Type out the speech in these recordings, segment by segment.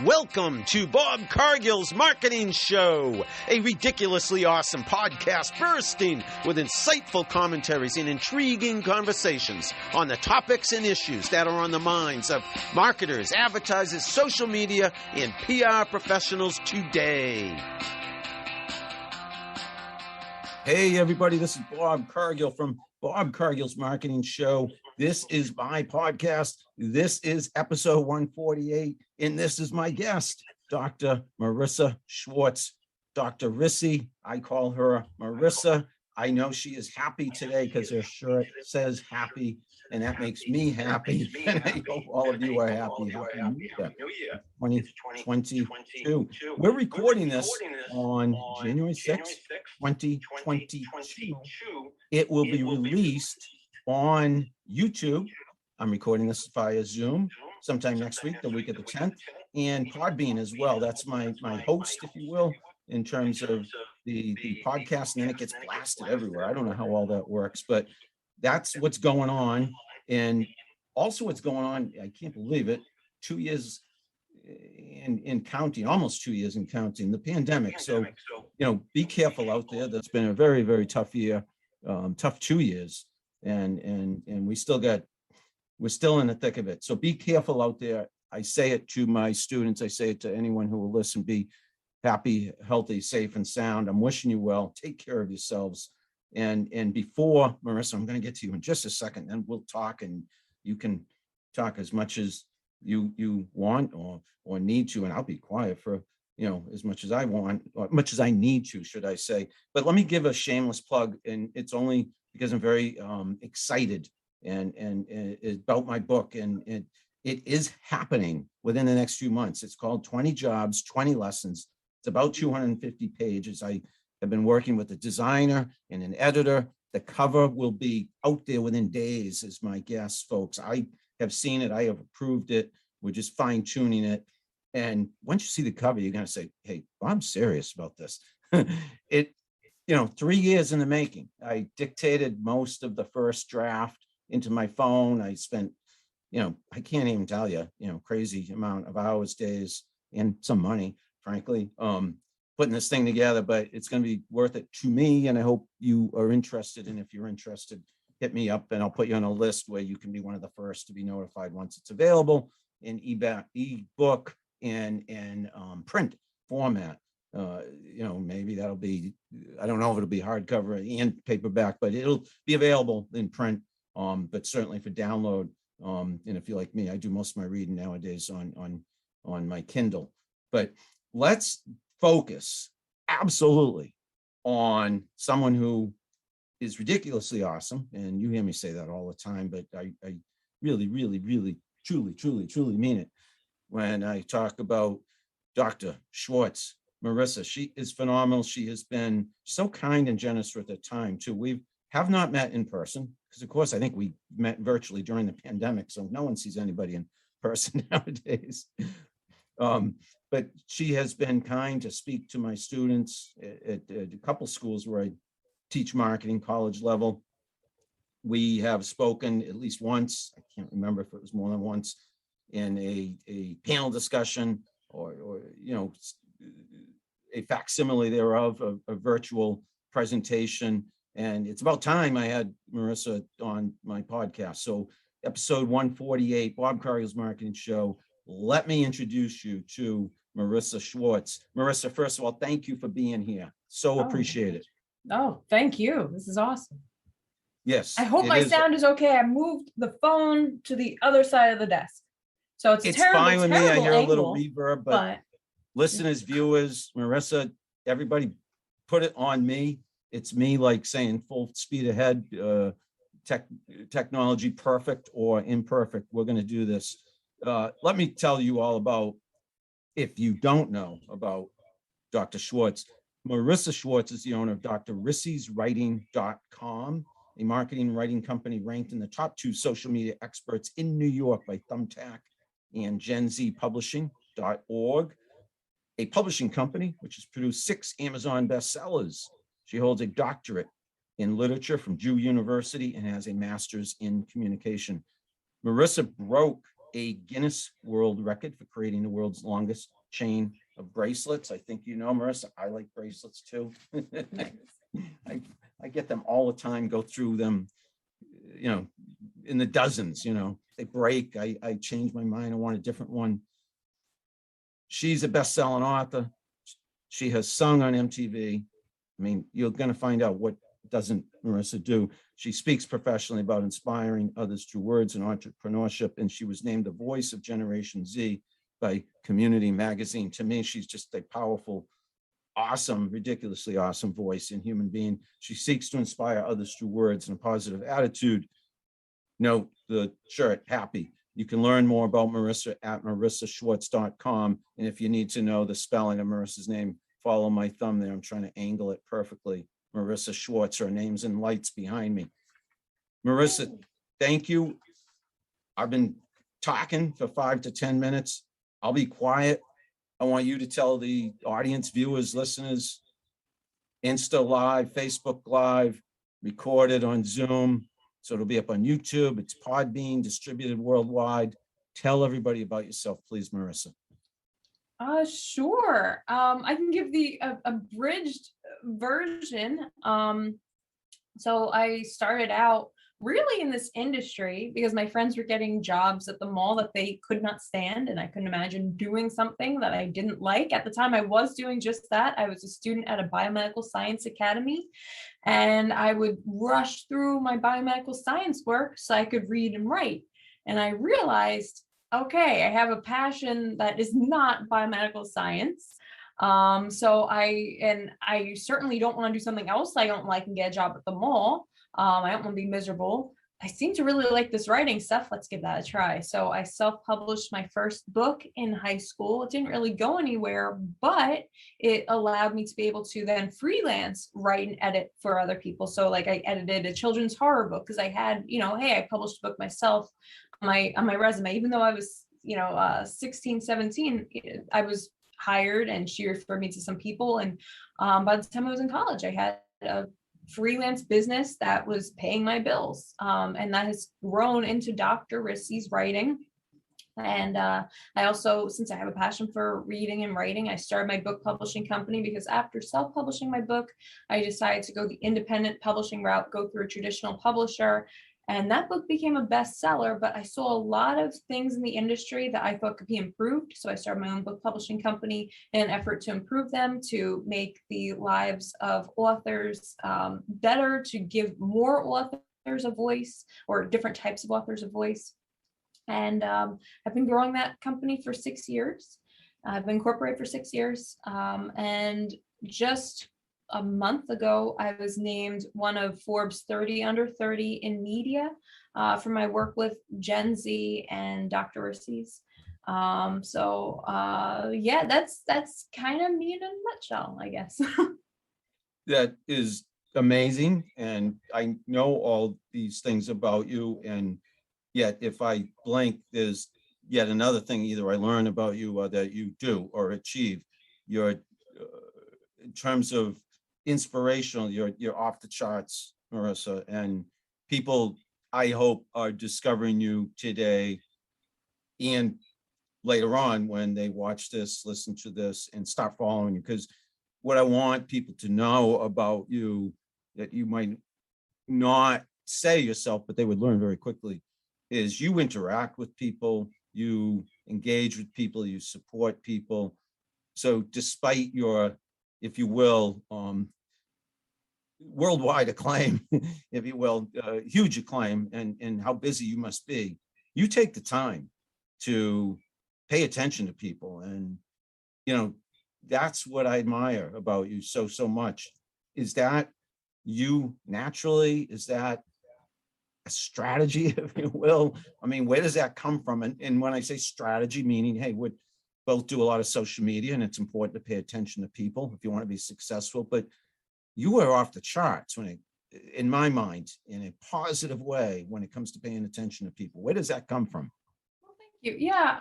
Welcome to Bob Cargill's Marketing Show, a ridiculously awesome podcast bursting with insightful commentaries and intriguing conversations on the topics and issues that are on the minds of marketers, advertisers, social media, and PR professionals today. Hey, everybody, this is Bob Cargill from Bob Cargill's Marketing Show. This is my podcast. This is episode 148, and this is my guest, Dr. Morissa Schwartz. Dr. Rissy, I call her Morissa. I know she is happy today because her shirt says happy, and that makes me happy. And I hope all of you are happy. Happy New Year 2022. We're recording this on January 6th, 2022. It will be released on YouTube. I'm recording this via Zoom sometime next week, the week of the 10th, and Podbean as well. That's my host, if you will, in terms of the podcast, and then it gets blasted everywhere. I don't know how all that works, but that's what's going on. And also what's going on, I can't believe it, 2 years in counting, almost 2 years in counting, the pandemic. So, be careful out there. That's been a very, very tough year, tough 2 years. And we're still in the thick of it. So be careful out there. I say it to my students. I say it to anyone who will listen. Be happy, healthy, safe, and sound. I'm wishing you well. Take care of yourselves. And before, Morissa, I'm going to get to you in just a second, then we'll talk, and you can talk as much as you want or need to, and I'll be quiet for as much as I want, or much as I need to, should I say. But let me give a shameless plug, and it's only because I'm very excited and about my book, and it is happening within the next few months. It's called 20 Jobs, 20 Lessons. It's about 250 pages. I have been working with a designer and an editor. The cover will be out there within days as my guest, folks. I have seen it. I have approved it. We're just fine tuning it. And once you see the cover, you're going to say, hey, I'm serious about this. 3 years in the making. I dictated most of the first draft into my phone. I spent, I can't even tell you, crazy amount of hours, days, and some money, frankly, putting this thing together, but it's going to be worth it to me. And I hope you are interested. And if you're interested, hit me up and I'll put you on a list where you can be one of the first to be notified once it's available in ebook and print format. Maybe that'll be, I don't know if it'll be hardcover and paperback, but it'll be available in print, but certainly for download. And if you're like me, I do most of my reading nowadays on my Kindle. But let's focus absolutely on someone who is ridiculously awesome. And you hear me say that all the time, but I really, really, really, truly mean it when I talk about Dr. Schwartz. Morissa, she is phenomenal. She has been so kind and generous with her time too. We have not met in person because, of course, I think we met virtually during the pandemic, so no one sees anybody in person nowadays. But she has been kind to speak to my students at a couple schools where I teach marketing, college level. We have spoken at least once. I can't remember if it was more than once in a panel discussion or a facsimile thereof, a virtual presentation. And it's about time I had Morissa on my podcast. So episode 148, Bob Cargill's Marketing Show. Let me introduce you to Morissa Schwartz. Morissa, first of all, thank you for being here. So appreciate it. Oh, thank you. This is awesome. Yes. I hope my sound is okay. I moved the phone to the other side of the desk. So it's terrible, fine with me. I hear angle, a little reverb, but listeners, viewers, Morissa, everybody put it on me. It's me like saying full speed ahead, technology perfect or imperfect. We're going to do this. Let me tell you all about, if you don't know about Dr. Schwartz. Morissa Schwartz is the owner of drrissyswriting.com, a marketing and writing company ranked in the top 2 social media experts in New York by Thumbtack and GenZPublishing.org, a publishing company which has produced 6 Amazon bestsellers. She holds a doctorate in literature from Drew University and has a master's in communication. Morissa broke a Guinness World Record for creating the world's longest chain of bracelets. I think you know, Morissa, I like bracelets too. I get them all the time, go through them, in the dozens, they break. I change my mind. I want a different one. She's a best-selling author. She has sung on MTV. I mean, you're going to find out what doesn't Morissa do. She speaks professionally about inspiring others through words and entrepreneurship, and she was named the voice of Generation Z by Community Magazine. To me, she's just a powerful, awesome, ridiculously awesome voice and human being. She seeks to inspire others through words and a positive attitude. Note the shirt, happy. You can learn more about Morissa at morissaschwartz.com. And if you need to know the spelling of Marissa's name, follow my thumb there. I'm trying to angle it perfectly. Morissa Schwartz, her name's in lights behind me. Morissa, thank you. I've been talking for 5 to 10 minutes. I'll be quiet. I want you to tell the audience, viewers, listeners, Insta Live, Facebook Live, recorded on Zoom. So it'll be up on YouTube. It's Podbean, distributed worldwide. Tell everybody about yourself, please, Morissa. Sure. I can give the abridged version. So I started out really in this industry because my friends were getting jobs at the mall that they could not stand, and I couldn't imagine doing something that I didn't like. At the time, I was doing just that. I was a student at a biomedical science academy, and I would rush through my biomedical science work so I could read and write. And I realized, okay, I have a passion that is not biomedical science. So I certainly don't want to do something else I don't like and get a job at the mall. I don't want to be miserable. I seem to really like this writing stuff. Let's give that a try. So I self-published my first book in high school. It didn't really go anywhere, but it allowed me to be able to then freelance write and edit for other people. So like I edited a children's horror book because I had, hey, I published a book myself on my resume, even though I was, 16, 17, I was hired and she referred me to some people. And by the time I was in college, I had a freelance business that was paying my bills. And that has grown into Dr. Rissi's writing. And I also, since I have a passion for reading and writing, I started my book publishing company because after self-publishing my book, I decided to go the independent publishing route, go through a traditional publisher. And that book became a bestseller, but I saw a lot of things in the industry that I thought could be improved. So I started my own book publishing company in an effort to improve them, to make the lives of authors better, to give more authors a voice, or different types of authors a voice. And I've been growing that company for 6 years. I've been incorporated for 6 years. And just a month ago, I was named one of Forbes 30 under 30 in media for my work with Gen Z and Dr. Rissi's. Yeah, that's kind of me in a nutshell, I guess. That is amazing. And I know all these things about you. And yet, if I blink, there's yet another thing either I learn about you or that you do or achieve. You're, in terms of inspirational, you're off the charts, Morissa, and people, I hope, are discovering you today and later on when they watch this, listen to this, and start following you. Because what I want people to know about you that you might not say yourself, but they would learn very quickly, is you interact with people, you engage with people, you support people. So despite your, if you will, worldwide acclaim, if you will, huge acclaim, and how busy you must be, you take the time to pay attention to people. And, that's what I admire about you so much. Is that you naturally? Is that a strategy, if you will? I mean, where does that come from? And when I say strategy, meaning, hey, we both do a lot of social media and it's important to pay attention to people if you want to be successful, but you are off the charts in my mind, in a positive way when it comes to paying attention to people. Where does that come from? Well, thank you. Yeah,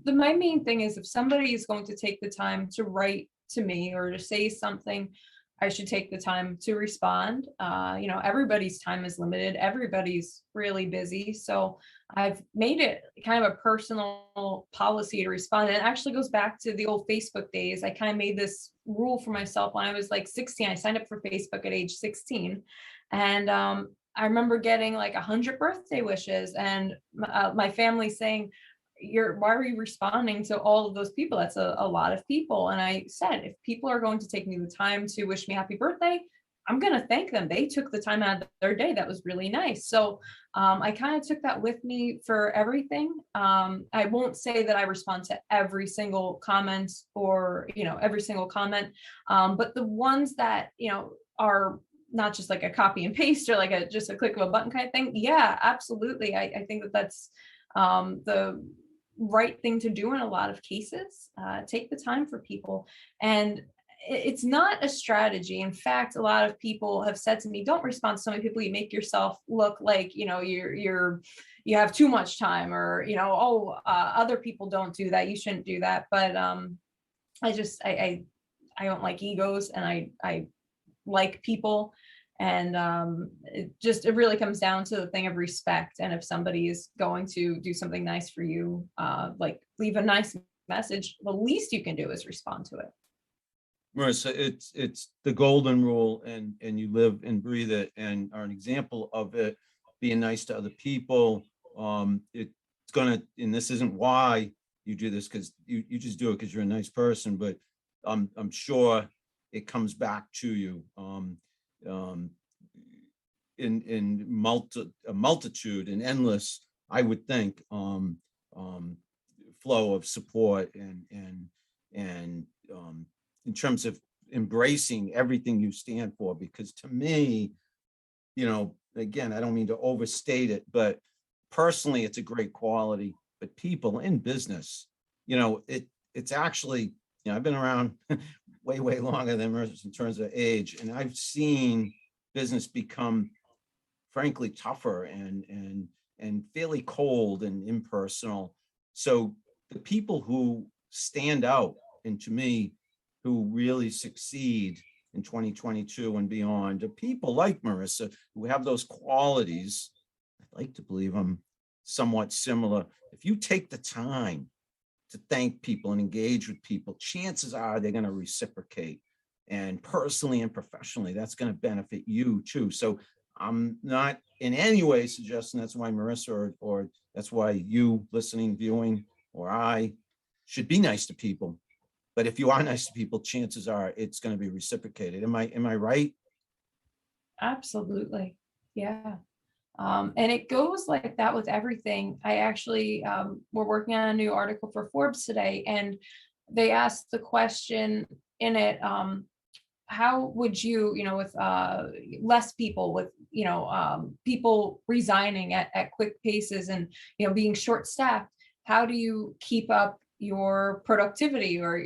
my main thing is if somebody is going to take the time to write to me or to say something, I should take the time to respond. Everybody's time is limited. Everybody's really busy. So I've made it kind of a personal policy to respond. And it actually goes back to the old Facebook days. I kind of made this rule for myself when I was like 16. I signed up for Facebook at age 16. And I remember getting like 100 birthday wishes and my family saying, why are you responding to all of those people? That's a lot of people. And I said, if people are going to take me the time to wish me happy birthday, I'm going to thank them. They took the time out of their day. That was really nice. So I kind of took that with me for everything. I won't say that I respond to every single comment or, every single comment. But the ones that, are not just like a copy and paste or like just a click of a button kind of thing. Yeah, absolutely. I think that's the right thing to do in a lot of cases. Take the time for people. And it's not a strategy. In fact, a lot of people have said to me, don't respond to so many people. You make yourself look like, you have too much time, or, other people don't do that. You shouldn't do that. But I don't like egos, and I like people. And it really comes down to the thing of respect. And if somebody is going to do something nice for you, like leave a nice message, the least you can do is respond to it. Morissa, it's the golden rule, and you live and breathe it, and are an example of it. Being nice to other people. It's gonna, and this isn't why you do this, because you just do it because you're a nice person, but I'm sure it comes back to you. In a multitude and endless, I would think, flow of support and in terms of embracing everything you stand for. Because to me, again, I don't mean to overstate it, but personally, it's a great quality. But people in business, it's actually, I've been around way longer than Morissa in terms of age, and I've seen business become frankly tougher and fairly cold and impersonal. So the people who stand out, and to me, who really succeed in 2022 and beyond, are people like Morissa, who have those qualities. I'd like to believe I'm somewhat similar. If you take the time to thank people and engage with people, chances are they're going to reciprocate. And personally and professionally, that's going to benefit you too. So I'm not in any way suggesting that's why Morissa or that's why you listening, viewing, or I should be nice to people. But if you are nice to people, chances are it's going to be reciprocated. Am I right? Absolutely. Yeah. And it goes like that with everything. I actually, we're working on a new article for Forbes today, and they asked the question in it, how would you, with less people, with, people resigning at quick paces and, being short staffed, how do you keep up your productivity or,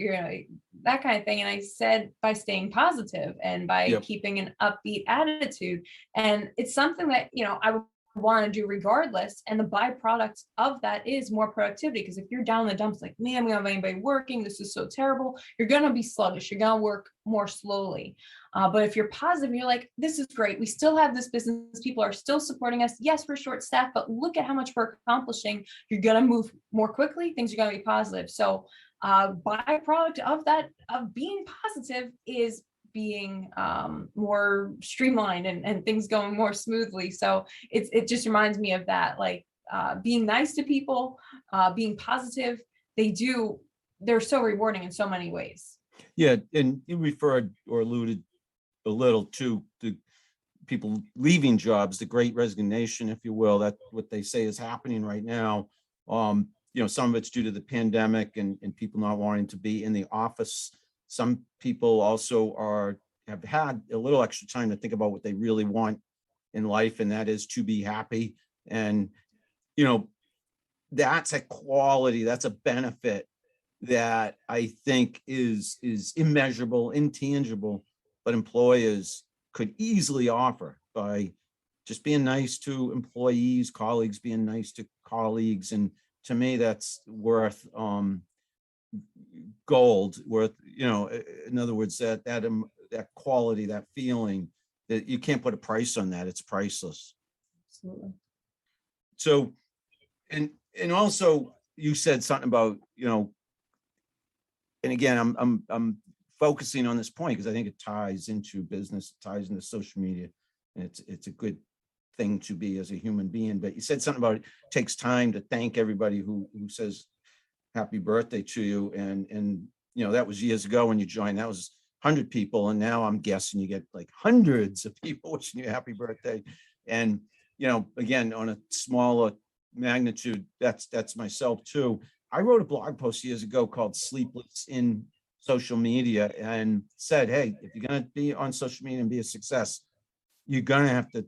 that kind of thing? And I said, by staying positive and by keeping an upbeat attitude. And it's something that, I would want to do regardless. And the byproduct of that is more productivity. Because if you're down in the dumps, like, man, we don't have anybody working, this is so terrible, you're going to be sluggish. You're going to work more slowly. But if you're positive, you're like, this is great. We still have this business. People are still supporting us. Yes, we're short staffed, but look at how much we're accomplishing. You're going to move more quickly. Things are going to be positive. So byproduct of that, of being positive, is being more streamlined and things going more smoothly. So it just reminds me of that, like being nice to people, being positive. They're so rewarding in so many ways. Yeah, and you referred or alluded a little to the people leaving jobs, the great resignation, if you will. That's what they say is happening right now. Some of it's due to the pandemic and people not wanting to be in the office. Some people also have had a little extra time to think about what they really want in life, and that is to be happy. And, that's a quality, that's a benefit that I think is immeasurable, intangible, but employers could easily offer by just being nice to employees, colleagues, being nice to colleagues. And to me, that's worth gold, worth, in other words, that that quality, that feeling, that you can't put a price on that. It's priceless. Absolutely. So, and also you said something about, and again, I'm focusing on this point because I think it ties into business, it ties into social media, and it's a good thing to be as a human being. But you said something about it takes time to thank everybody who says happy birthday to you, and that was years ago when you joined. That was 100 people, and now I'm guessing you get like hundreds of people wishing you happy birthday. And again, on a smaller magnitude, that's myself too. I wrote a blog post years ago called Sleepless in Social Media, and said, hey, if you're going to be on social media and be a success, you're going to have to,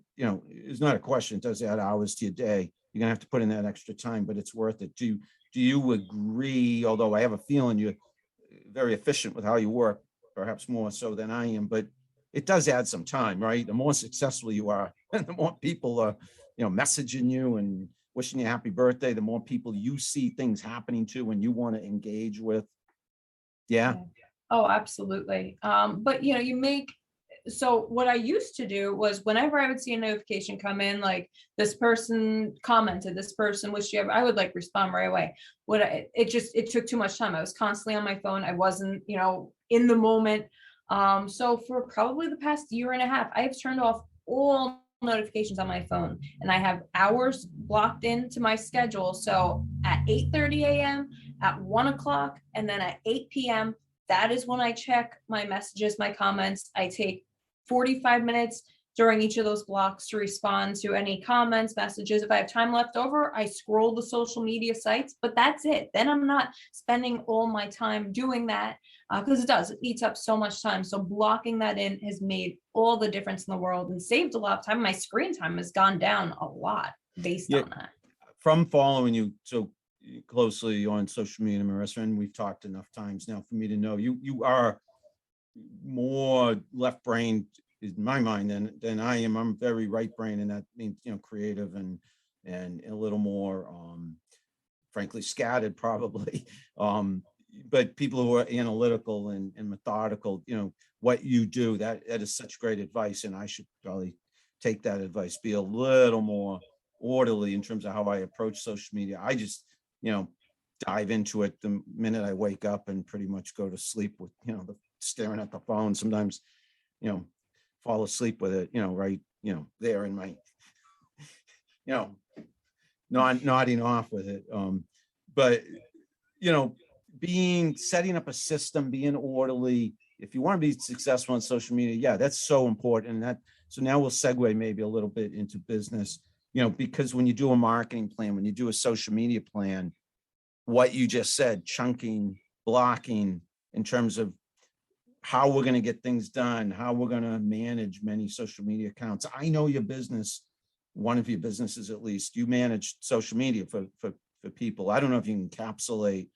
it's not a question, it does add hours to your day. You're going to have to put in that extra time, but it's worth it. Do you agree? Although I have a feeling you're very efficient with how you work, perhaps more so than I am, but it does add some time, right? The more successful you are, and the more people are, messaging you and wishing you happy birthday, the more people you see things happening to and you want to engage with. Yeah. Oh, absolutely. But so what I used to do was whenever I would see a notification come in, like this person commented, this person wished you, I would like respond right away. It took too much time. I was constantly on my phone. I wasn't, in the moment. So for probably the past year and a half, I have turned off all notifications on my phone, and I have hours blocked into my schedule. So at 8:30 a.m., at 1 o'clock, and then at 8 p.m., that is when I check my messages, my comments. I take 45 minutes during each of those blocks to respond to any comments, messages. If I have time left over, I scroll the social media sites, but that's it. Then I'm not spending all my time doing that, because it eats up so much time. So blocking that in has made all the difference in the world and saved a lot of time. My screen time has gone down a lot based on that. From following you so closely on social media, Morissa, and we've talked enough times now for me to know you are more left-brained in my mind than I am. I'm very right-brained, and that means creative and a little more frankly scattered probably. But people who are analytical and methodical, what you do, that is such great advice, and I should probably take that advice, be a little more orderly in terms of how I approach social media. I just dive into it the minute I wake up and pretty much go to sleep with staring at the phone. Sometimes fall asleep with it right there in my nodding off with it. But setting up a system, being orderly, if you want to be successful on social media, that's so important. And so now we'll segue maybe a little bit into business, because when you do a marketing plan, when you do a social media plan, what you just said, chunking, blocking, in terms of how we're going to get things done, how we're going to manage many social media accounts. I know your business, one of your businesses at least, you manage social media for people. I don't know if you can encapsulate,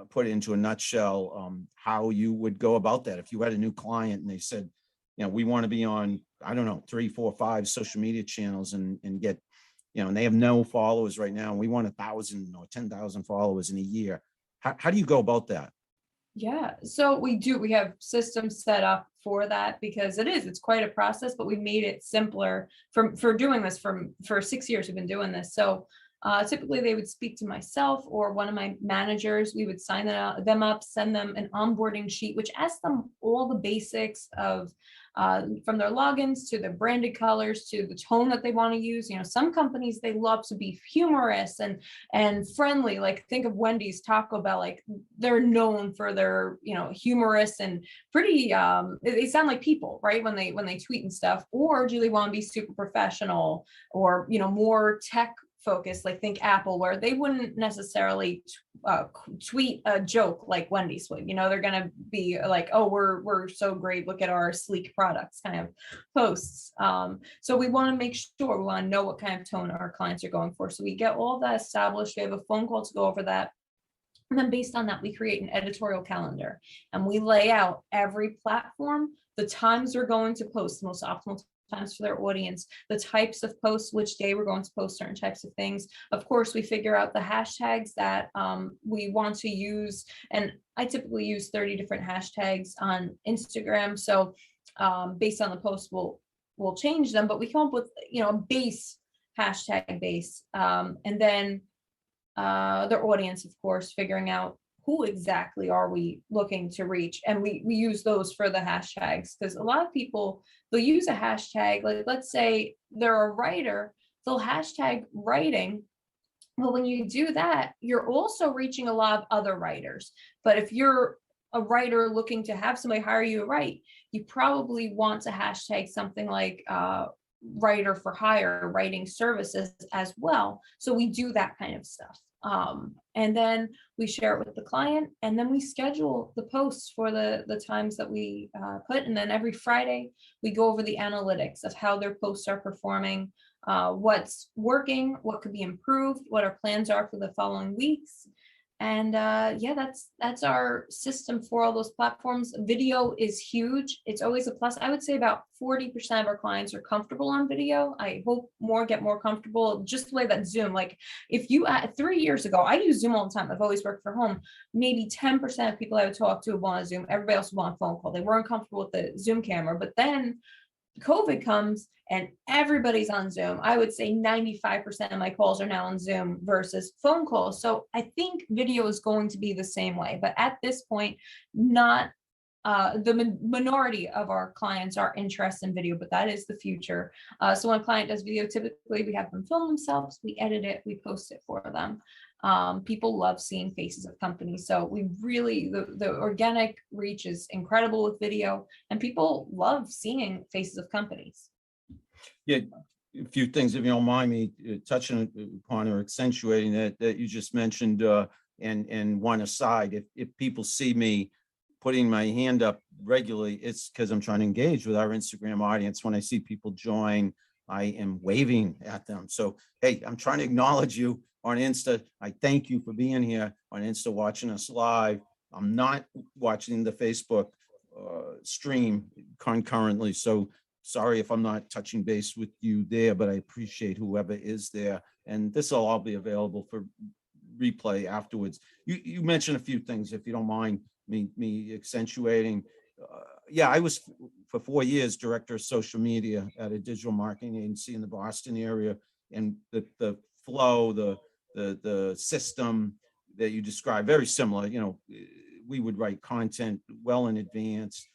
put it into a nutshell, how you would go about that. If you had a new client and they said, we want to be on, I don't know, 3, 4, 5 social media channels and get, and they have no followers right now, and we want 1,000 or 10,000 followers in a year. How do you go about that? Yeah, so we have systems set up for that, because it's quite a process, but we made it simpler for doing this for 6 years. We've been doing this. So typically they would speak to myself or one of my managers. We would sign them up, send them an onboarding sheet, which asks them all the basics of from their logins to their branded colors to the tone that they want to use. Some companies, they love to be humorous and friendly. Like think of Wendy's, Taco Bell, like they're known for their, humorous and pretty, they sound like people, right? When they tweet and stuff. Or do they want to be super professional or, more tech focused, like think Apple, where they wouldn't necessarily tweet a joke like Wendy's would. They're going to be like, oh, we're so great, look at our sleek products kind of posts. So we want to make sure, we want to know what kind of tone our clients are going for. So we get all that established. We have a phone call to go over that. And then based on that, we create an editorial calendar, and we lay out every platform, the times we're going to post, the most optimal times for their audience, the types of posts, which day we're going to post certain types of things. Of course, we figure out the hashtags that we want to use. And I typically use 30 different hashtags on Instagram. So based on the post, we'll change them, but we come up with, a base hashtag base. And then their audience, of course, figuring out who exactly are we looking to reach. And we use those for the hashtags, because a lot of people, they'll use a hashtag, like let's say they're a writer, they'll hashtag writing. Well, when you do that, you're also reaching a lot of other writers. But if you're a writer looking to have somebody hire you to write, you probably want to hashtag something like writer for hire, writing services as well. So we do that kind of stuff. And then we share it with the client, and then we schedule the posts for the times that we put. And then every Friday we go over the analytics of how their posts are performing, what's working, what could be improved, what our plans are for the following weeks. And that's our system for all those platforms. Video is huge. It's always a plus. I would say about 40% of our clients are comfortable on video. I hope more get more comfortable, just the way that Zoom, like if you 3 years ago, I use Zoom all the time. I've always worked from home. Maybe 10% of people I would talk to would want a Zoom. Everybody else would want a phone call. They weren't comfortable with the Zoom camera. But then COVID comes and everybody's on Zoom. I would say 95% of my calls are now on Zoom versus phone calls. So I think video is going to be the same way, but at this point, not the minority of our clients are interested in video, but that is the future. So when a client does video, typically we have them film themselves, we edit it, we post it for them. People love seeing faces of companies. So we really, the organic reach is incredible with video, and people love seeing faces of companies. Yeah, a few things, if you don't mind me touching upon or accentuating that you just mentioned, and one aside, if people see me putting my hand up regularly, it's because I'm trying to engage with our Instagram audience. When I see people join, I am waving at them. So, hey, I'm trying to acknowledge you on Insta. I thank you for being here on Insta, watching us live. I'm not watching the Facebook stream concurrently. So sorry if I'm not touching base with you there, but I appreciate whoever is there. And this will all be available for replay afterwards. You mentioned a few things, if you don't mind me accentuating. I was for 4 years director of social media at a digital marketing agency in the Boston area, and the flow, the system that you described, very similar. We would write content well in advance.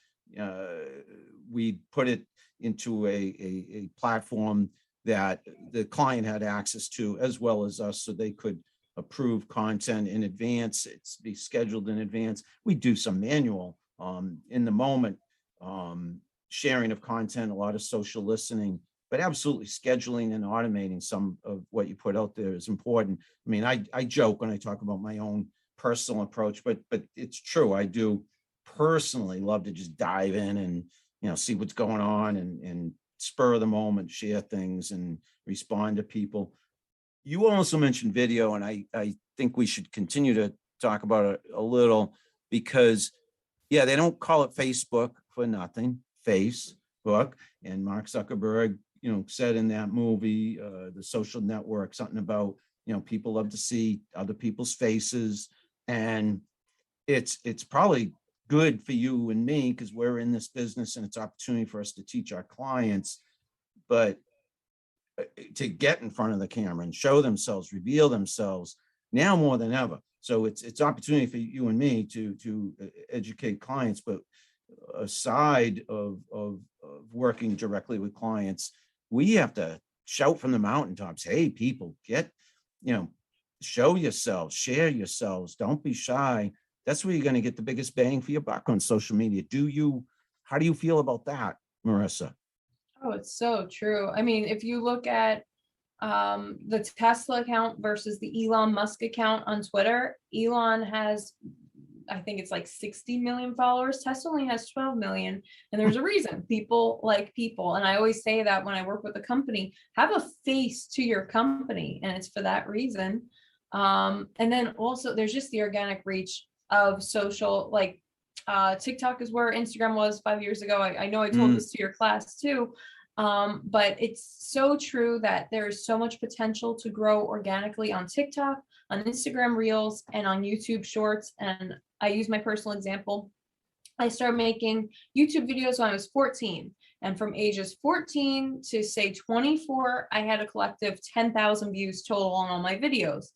We'd put it into a platform that the client had access to, as well as us, so they could approve content in advance. It's be scheduled in advance. We do some manual in the moment sharing of content, a lot of social listening, but absolutely scheduling and automating some of what you put out there is important. I mean, I joke when I talk about my own personal approach, but it's true. I do personally love to just dive in and see what's going on and spur of the moment, share things and respond to people. You also mentioned video, and I think we should continue to talk about it a little, because they don't call it Facebook for nothing. Facebook, and Mark Zuckerberg said in that movie, The Social Network, something about people love to see other people's faces, and it's probably good for you and me because we're in this business and it's opportunity for us to teach our clients, but to get in front of the camera and show themselves, reveal themselves now more than ever. So it's opportunity for you and me to educate clients. But aside of working directly with clients, we have to shout from the mountaintops, hey, people, show yourselves, share yourselves, don't be shy. That's where you're going to get the biggest bang for your buck on social media. How do you feel about that, Morissa? Oh, it's so true. I mean, if you look at the Tesla account versus the Elon Musk account on Twitter, Elon has, I think it's like 60 million followers. Tesla only has 12 million. And there's a reason. People like people. And I always say that when I work with a company, have a face to your company. And it's for that reason. And then also there's just the organic reach of social, like TikTok is where Instagram was 5 years ago. I know I told this to your class too. But it's so true that there's so much potential to grow organically on TikTok, on Instagram Reels, and on YouTube Shorts. And I use my personal example. I started making YouTube videos when I was 14. And from ages 14 to say 24, I had a collective 10,000 views total on all my videos.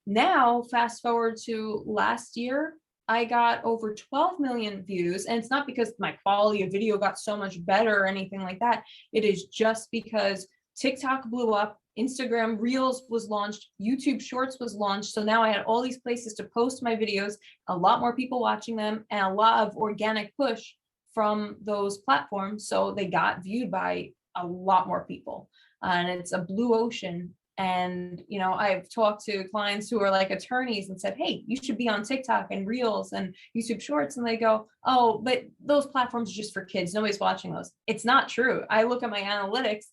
Now, fast forward to last year, I got over 12 million views. And it's not because my quality of video got so much better or anything like that. It is just because TikTok blew up, Instagram Reels was launched, YouTube Shorts was launched. So now I had all these places to post my videos, a lot more people watching them, and a lot of organic push from those platforms. So they got viewed by a lot more people. And it's a blue ocean. And, you know, I've talked to clients who are like attorneys and said, hey, you should be on TikTok and Reels and YouTube Shorts. And they go, oh, but those platforms are just for kids. Nobody's watching those. It's not true. I look at my analytics.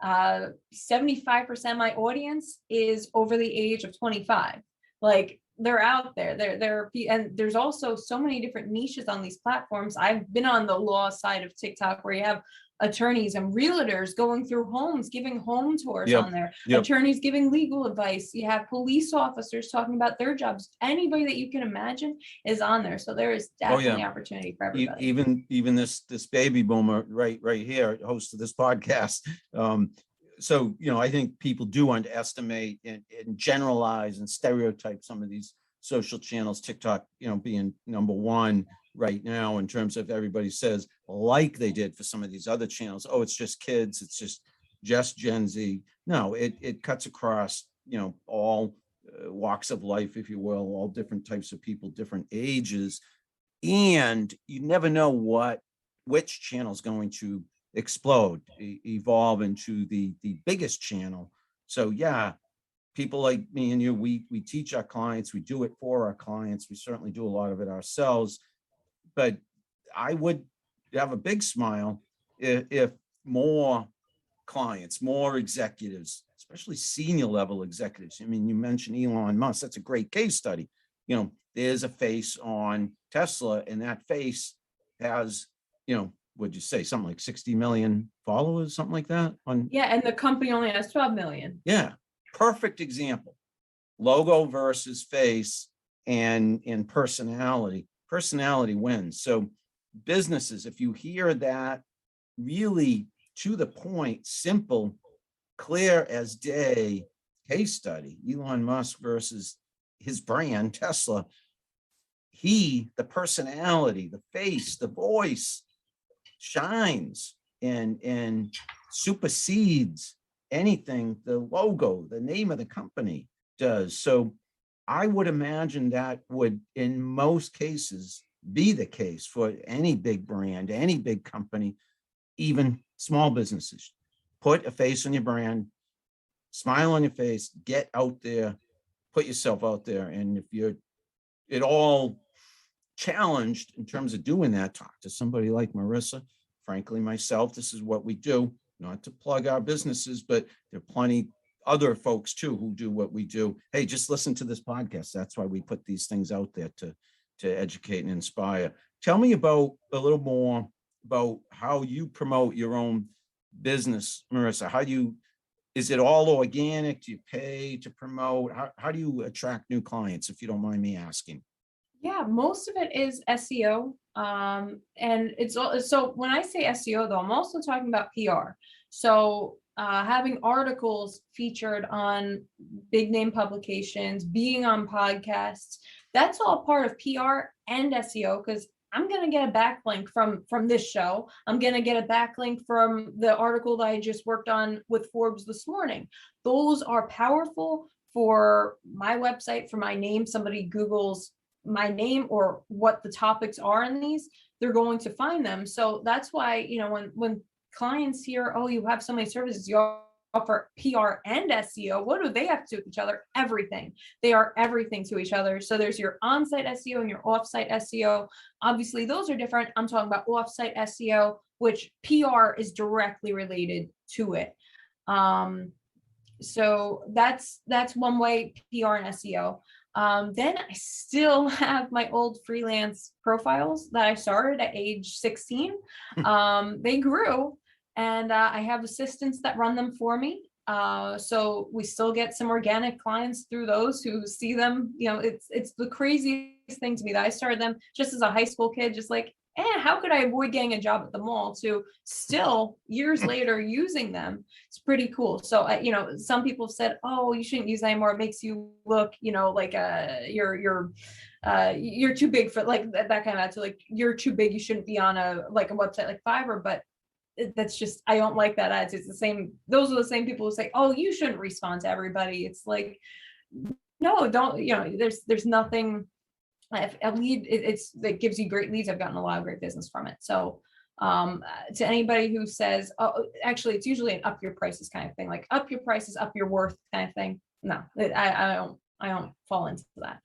75% of my audience is over the age of 25. Like, they're out there. And there's also so many different niches on these platforms. I've been on the law side of TikTok where you have attorneys and realtors going through homes, giving home tours on there, attorneys giving legal advice. You have police officers talking about their jobs. Anybody that you can imagine is on there. So there is definitely opportunity for everybody. Even this baby boomer right here, host of this podcast. So, you know, I think people do underestimate and generalize and stereotype some of these social channels, TikTok, you know, being number one right now in terms of everybody says, like they did for some of these other channels, oh, it's just kids, it's just Gen Z. No, it cuts across, you know, all walks of life, if you will, all different types of people, different ages. And you never know which channel is going to explode, evolve into the biggest channel. So yeah, people like me and you, we teach our clients, we do it for our clients. We certainly do a lot of it ourselves. But I would have a big smile if more clients, more executives, especially senior level executives. I mean, you mentioned Elon Musk. That's a great case study. You know, there's a face on Tesla, and that face has, you know, would you say something like 60 million followers, something like that? And the company only has 12 million. Yeah, perfect example. Logo versus face and personality. Personality wins. So businesses, if you hear that really to the point, simple, clear as day case study, Elon Musk versus his brand, Tesla, the personality, the face, the voice shines and supersedes anything the logo, the name of the company does. So I would imagine that would, in most cases, be the case for any big brand, any big company, even small businesses. Put a face on your brand, smile on your face, get out there, put yourself out there. And if you're at all challenged in terms of doing that, talk to somebody like Morissa. Frankly, myself, this is what we do, not to plug our businesses, but there are plenty other folks too who do what we do. Hey, just listen to this podcast. That's why we put these things out there to educate and inspire. Tell me a little more about how you promote your own business, Morissa. Is it all organic? Do you pay to promote? How do you attract new clients, if you don't mind me asking? Yeah, most of it is SEO. And it's all, so when I say SEO though, I'm also talking about PR. So having articles featured on big name publications, being on podcasts, that's all part of PR and SEO, because I'm going to get a backlink from this show. I'm going to get a backlink from the article that I just worked on with Forbes this morning. Those are powerful for my website, for my name. Somebody Googles my name or what the topics are in these, they're going to find them. So that's why, you know, when clients hear, oh, you have so many services, you offer PR and SEO, what do they have to do with each other? Everything. They are everything to each other. So there's your on-site SEO and your off-site SEO. Obviously, those are different. I'm talking about off-site SEO, which PR is directly related to it. So that's one way, PR and SEO. Then I still have my old freelance profiles that I started at age 16. They grew, and I have assistants that run them for me. So we still get some organic clients through those who see them. It's the craziest thing to me that I started them just as a high school kid, just like, how could I avoid getting a job at the mall, to still years later using them. It's pretty cool. So, some people have said, oh, you shouldn't use that anymore. It makes you look, like you're too big for like that kind of attitude. Like, you're too big. You shouldn't be on a website like Fiverr. But that's just, I don't like that attitude. It's the same. Those are the same people who say, oh, you shouldn't respond to everybody. It's like, no, don't, there's nothing. If a lead, it gives you great leads. I've gotten a lot of great business from it. So to anybody who says, oh, actually, it's usually an up your prices kind of thing, like up your prices, up your worth kind of thing. No, I don't fall into that.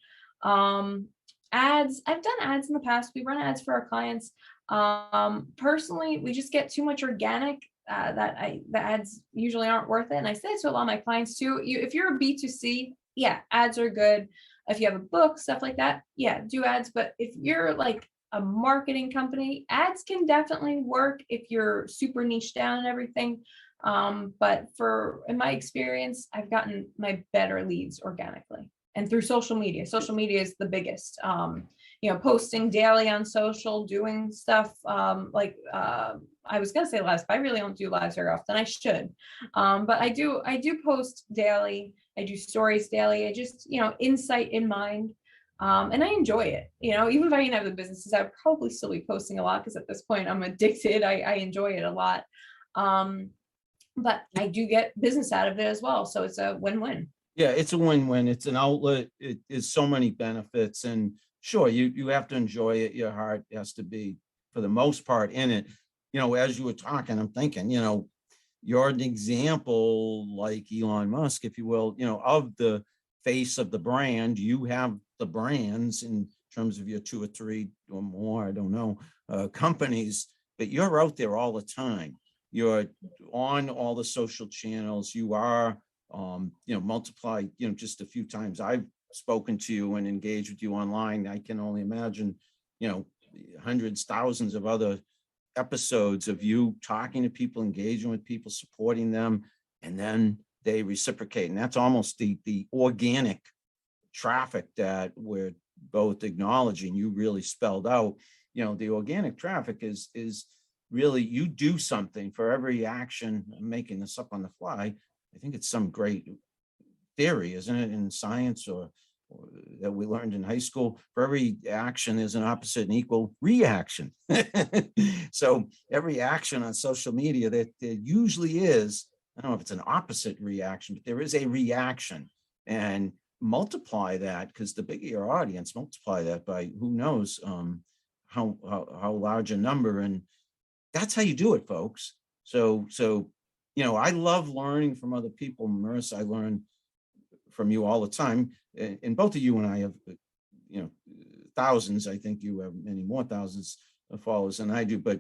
Ads, I've done ads in the past. We run ads for our clients. Personally, we just get too much organic the ads usually aren't worth it. And I say it to a lot of my clients too. If you're a B2C, yeah, ads are good. If you have a book, stuff like that, yeah, do ads. But if you're like a marketing company, ads can definitely work if you're super niche down and everything. But in my experience, I've gotten my better leads organically and through social media. Social media is the biggest. Posting daily on social, doing stuff I was gonna say lives, but I really don't do lives very often. I should, but I do post daily. I do stories daily. I just, insight in mind. And I enjoy it. Even if I didn't have the businesses, I would probably still be posting a lot because at this point I'm addicted. I enjoy it a lot. But I do get business out of it as well. So it's a win-win. Yeah, it's a win-win. It's an outlet. It is so many benefits. And sure, you have to enjoy it. Your heart has to be, for the most part, in it. As you were talking, I'm thinking, you're an example like Elon Musk, if you will, of the face of the brand. You have the brands in terms of your 2 or 3 or more, I don't know, companies, but you're out there all the time. You're on all the social channels. You are, multiply, just a few times I've spoken to you and engaged with you online. I can only imagine, hundreds, thousands of other episodes of you talking to people, engaging with people, supporting them, and then they reciprocate. And that's almost the organic traffic that we're both acknowledging. You really spelled out, the organic traffic is really, you do something for every action. I'm making this up on the fly. I think it's some great theory, isn't it, in science or that we learned in high school? For every action, there's an opposite and equal reaction. So every action on social media, there usually is, I don't know if it's an opposite reaction, but there is a reaction. And multiply that, because the bigger your audience, multiply that by who knows how large a number. And that's how you do it, folks. So I love learning from other people. Morissa, I learn from you all the time. And both of you and I have, thousands. I think you have many more thousands of followers than I do, but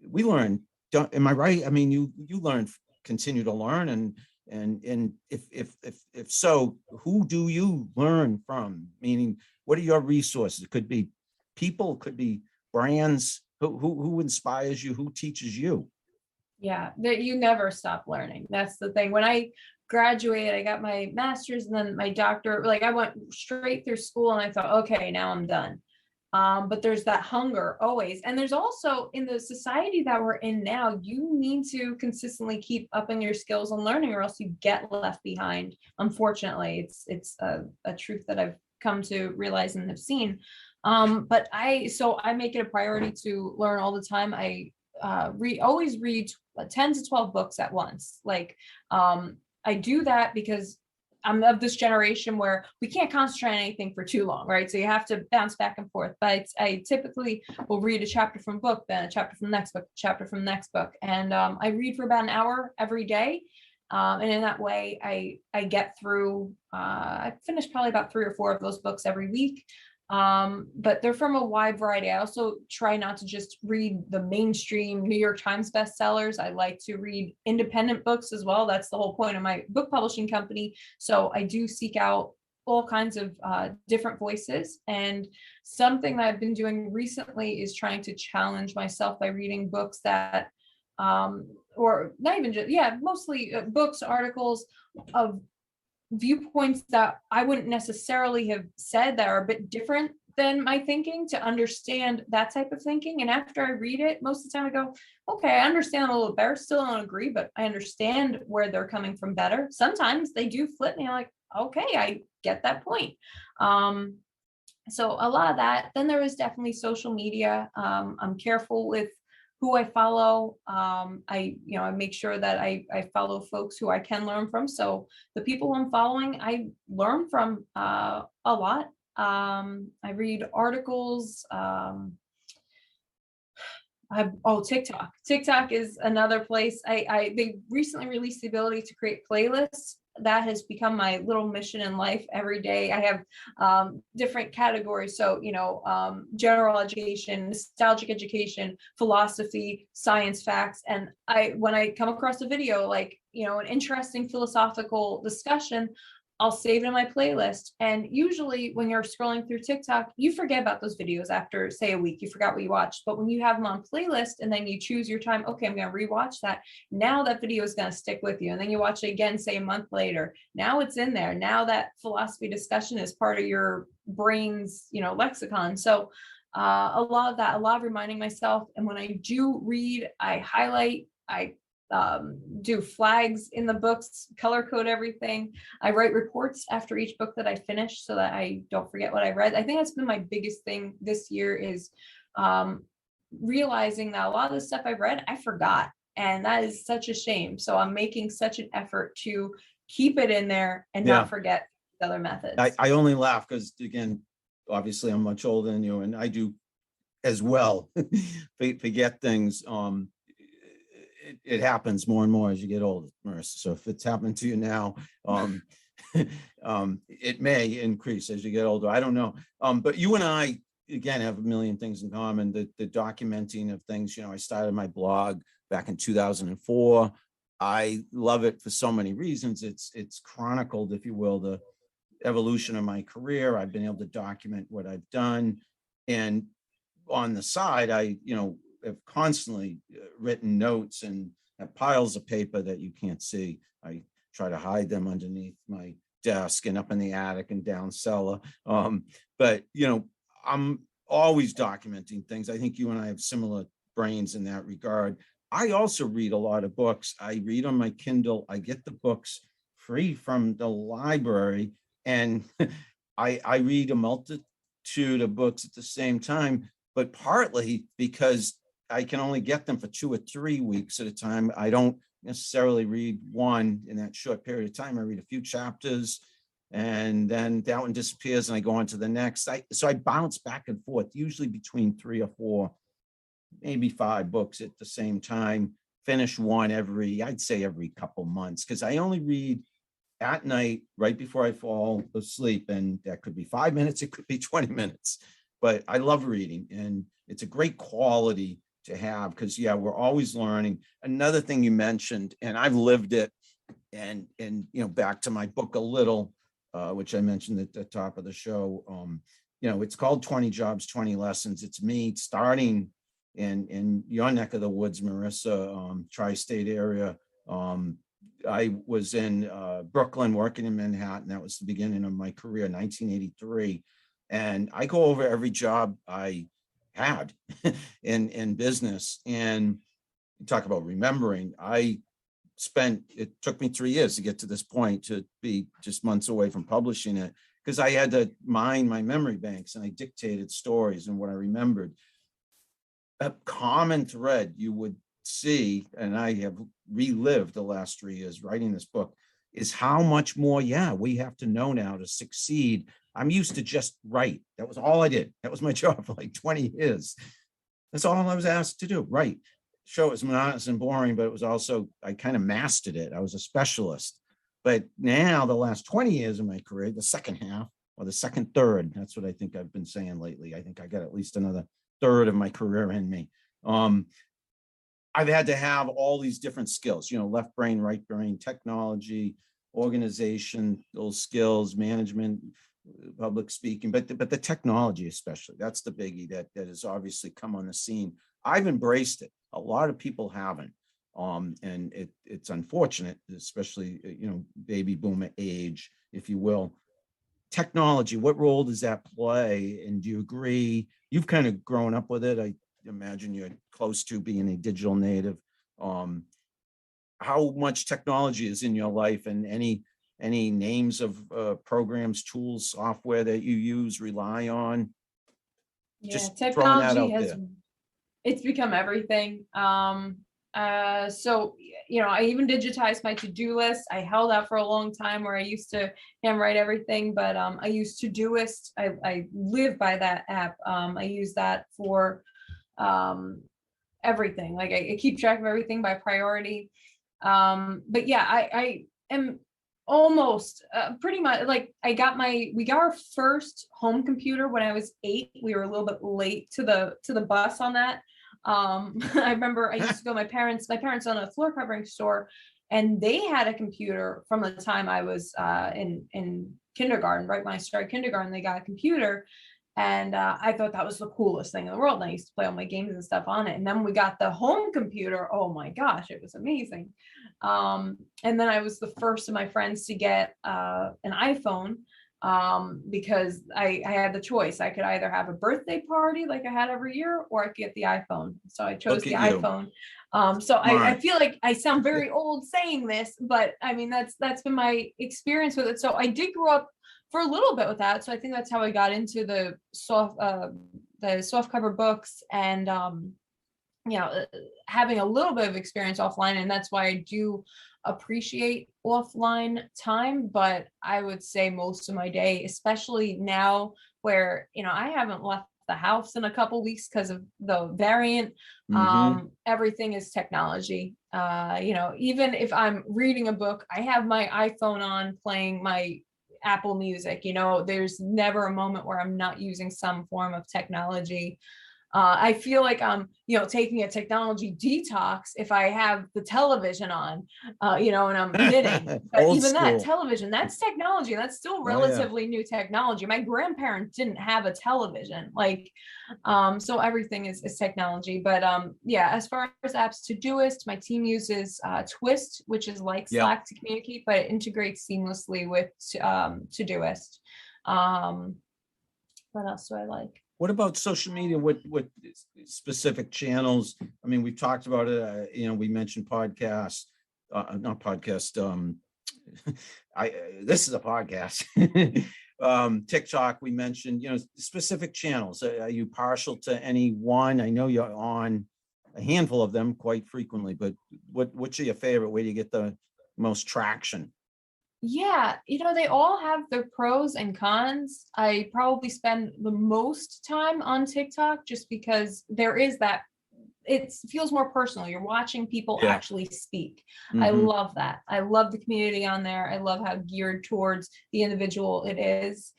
we learn. Am I right? I mean, you learn, continue to learn, and if so, who do you learn from? Meaning, what are your resources? It could be people, it could be brands. Who inspires you? Who teaches you? Yeah, that you never stop learning. That's the thing. When I graduated, I got my master's and then my doctorate. Like, I went straight through school and I thought, okay, now I'm done. But there's that hunger always. And there's also, in the society that we're in now, you need to consistently keep upping your skills and learning, or else you get left behind. Unfortunately, it's a truth that I've come to realize and have seen. But I make it a priority to learn all the time. I always read 10 to 12 books at once. I do that because I'm of this generation where we can't concentrate on anything for too long, right? So you have to bounce back and forth. But I typically will read a chapter from a book, then a chapter from the next book, chapter from the next book. And I read for about an hour every day. And in that way, I get through, I finish probably about 3 or 4 of those books every week. But they're from a wide variety. I also try not to just read the mainstream New York Times bestsellers. I like to read independent books as well. That's the whole point of my book publishing company. So I do seek out all kinds of different voices. And something that I've been doing recently is trying to challenge myself by reading books that or not even just, mostly books, articles of viewpoints that I wouldn't necessarily have said that are a bit different than my thinking, to understand that type of thinking. And after I read it, most of the time I go, okay, I understand a little better. Still don't agree, but I understand where they're coming from better. Sometimes they do flip me. I'm like, okay, I get that point. So a lot of that. Then there is definitely social media. I'm careful with who I follow. I make sure that I follow folks who I can learn from. So the people I'm following, I learn from a lot. I read articles. TikTok. TikTok is another place. They recently released the ability to create playlists. That has become my little mission in life. Every day I have different categories. So, general education, nostalgic education, philosophy, science facts. And when I come across a video, like, an interesting philosophical discussion, I'll save it in my playlist. And usually when you're scrolling through TikTok, you forget about those videos after, say, a week. You forgot what you watched. But when you have them on playlist and then you choose your time, okay, I'm going to rewatch that. Now that video is going to stick with you. And then you watch it again, say, a month later. Now it's in there. Now that philosophy discussion is part of your brain's, lexicon. So a lot of reminding myself. And when I do read, I highlight, I do flags in the books, color code everything. I write reports after each book that I finish so that I don't forget what I read. I think that's been my biggest thing this year, is realizing that a lot of the stuff I've read, I forgot. And that is such a shame. So I'm making such an effort to keep it in there and not forget the other methods. I only laugh because, again, obviously I'm much older than you, and I do as well forget things. It happens more and more as you get older, Morissa. So if it's happening to you now, it may increase as you get older. I don't know. But you and I, again, have a million things in common. The documenting of things. I started my blog back in 2004. I love it for so many reasons. It's chronicled, if you will, the evolution of my career. I've been able to document what I've done. And on the side, I have constantly written notes and have piles of paper that you can't see. I try to hide them underneath my desk and up in the attic and down cellar. But I'm always documenting things. I think you and I have similar brains in that regard. I also read a lot of books. I read on my Kindle. I get the books free from the library, and I read a multitude of books at the same time, but partly because I can only get them for 2 or 3 weeks at a time. I don't necessarily read one in that short period of time. I read a few chapters, and then that one disappears and I go on to the next. So I bounce back and forth, usually between 3 or 4, maybe 5 books at the same time. Finish one I'd say every couple months, because I only read at night right before I fall asleep. And that could be 5 minutes, it could be 20 minutes. But I love reading, and it's a great quality to have, because we're always learning. Another thing you mentioned, and I've lived it, and back to my book a little, which I mentioned at the top of the show. It's called 20 Jobs, 20 Lessons. It's me starting in your neck of the woods, Morissa, tri-state area. I was in Brooklyn working in Manhattan. That was the beginning of my career, 1983. And I go over every job I had in business, and talk about remembering. It took me 3 years to get to this point, to be just months away from publishing it, because I had to mine my memory banks, and I dictated stories and what I remembered. A common thread you would see, and I have relived the last 3 years writing this book, is how much more we have to know now to succeed. I'm used to just write. That was all I did. That was my job for like 20 years. That's all I was asked to do, write. Sure, it was monotonous and boring, but it was also, I kind of mastered it. I was a specialist. But now, the last 20 years of my career, the second half, or the second third, that's what I think I've been saying lately. I think I got at least another third of my career in me. I've had to have all these different skills, left brain, right brain, technology, organization, those skills, management, public speaking, but the technology especially, that's the biggie that has obviously come on the scene. I've embraced it. A lot of people haven't. And it's unfortunate, especially, baby boomer age, if you will. Technology, what role does that play? And do you agree? You've kind of grown up with it. I imagine you're close to being a digital native. How much technology is in your life, and any names of programs, tools, software that you use, rely on? Yeah, Just throwing that technology out has, there. it's become everything. So, I even digitized my to-do list. I held out for a long time where I used to handwrite everything, but I use Todoist. I live by that app. I use that for everything. Like I keep track of everything by priority. But yeah, I am almost pretty much like we got our first home computer when I was 8. We were a little bit late to the bus on that. I remember I used to go to my parents own a floor covering store, and they had a computer from the time I was in kindergarten. Right when I started kindergarten, they got a computer. And I thought that was the coolest thing in the world. And I used to play all my games and stuff on it. And then we got the home computer. Oh my gosh, it was amazing. And then I was the first of my friends to get an iPhone, because I had the choice. I could either have a birthday party like I had every year, or I could get the iPhone. So I chose the iPhone. So I feel like I sound very old saying this, but I mean, that's been my experience with it. So I did grow up for a little bit with that. So I think that's how I got into the soft cover books, and having a little bit of experience offline. And that's why I do appreciate offline time. But I would say most of my day, especially now where, I haven't left the house in a couple weeks because of the variant, everything is technology. Even if I'm reading a book, I have my iPhone on playing my Apple Music. There's never a moment where I'm not using some form of technology. I feel like I'm, taking a technology detox if I have the television on, and I'm knitting. But even that television, that's technology. That's still relatively new technology. My grandparents didn't have a television. So everything is technology. But as far as apps, Todoist, my team uses Twist, which is like Slack to communicate, but it integrates seamlessly with Todoist. What else do I like? What about social media? What specific channels? I mean, we've talked about it. We mentioned podcasts, not podcast. This is a podcast. TikTok. We mentioned, specific channels. Are you partial to any one? I know you're on a handful of them quite frequently, but which are your favorite? Where do you get the most traction? Yeah, they all have their pros and cons. I probably spend the most time on TikTok just because there is that, it feels more personal. You're watching people actually speak. I love that. I love the community on there. I love how geared towards the individual it is.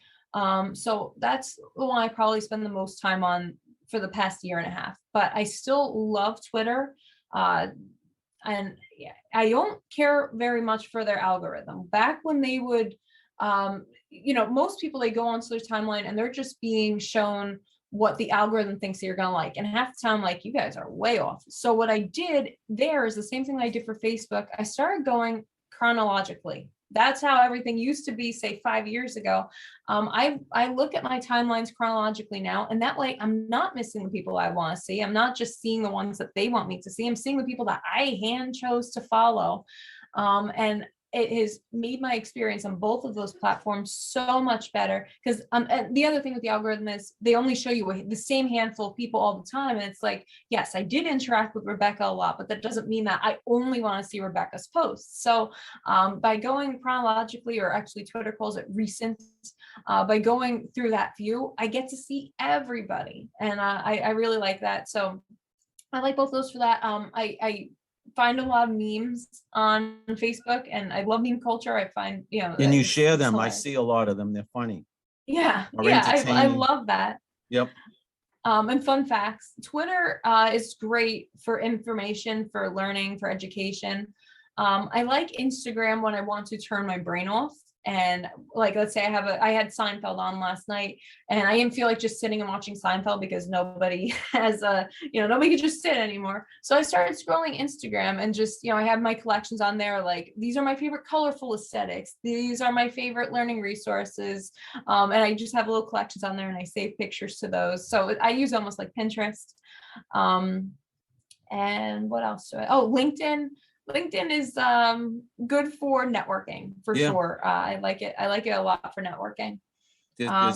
So that's the one I probably spend the most time on for the past year and a half. But I still love Twitter. And I don't care very much for their algorithm. Back when they would, most people, they go onto their timeline and they're just being shown what the algorithm thinks that you're going to like. And half the time, like, you guys are way off. So what I did there is the same thing I did for Facebook. I started going chronologically. That's how everything used to be, say 5 years ago. I look at my timelines chronologically now, and that way I'm not missing the people I want to see. I'm not just seeing the ones that they want me to see. I'm seeing the people that I hand chose to follow. And it has made my experience on both of those platforms so much better, because and the other thing with the algorithm is they only show you the same handful of people all the time. And it's like, yes, I did interact with Rebecca a lot, but that doesn't mean that I only want to see Rebecca's posts. So by going chronologically, or actually Twitter calls it recent, by going through that view, I get to see everybody. And I really like that. So I like both those for that. I find a lot of memes on Facebook, and I love meme culture. I find, and you share them. I see a lot of them. They're funny. Yeah. I love that. Yep. And fun facts. Twitter is great for information, for learning, for education. I like Instagram when I want to turn my brain off And like, let's say I had Seinfeld on last night, and I didn't feel like just sitting and watching Seinfeld because nobody has nobody can just sit anymore. So I started scrolling Instagram and just, I have my collections on there. Like, these are my favorite colorful aesthetics. These are my favorite learning resources. And I just have little collections on there, and I save pictures to those. So I use almost like Pinterest. And what else LinkedIn. LinkedIn is good for networking for sure. I like it. I like it a lot for networking. I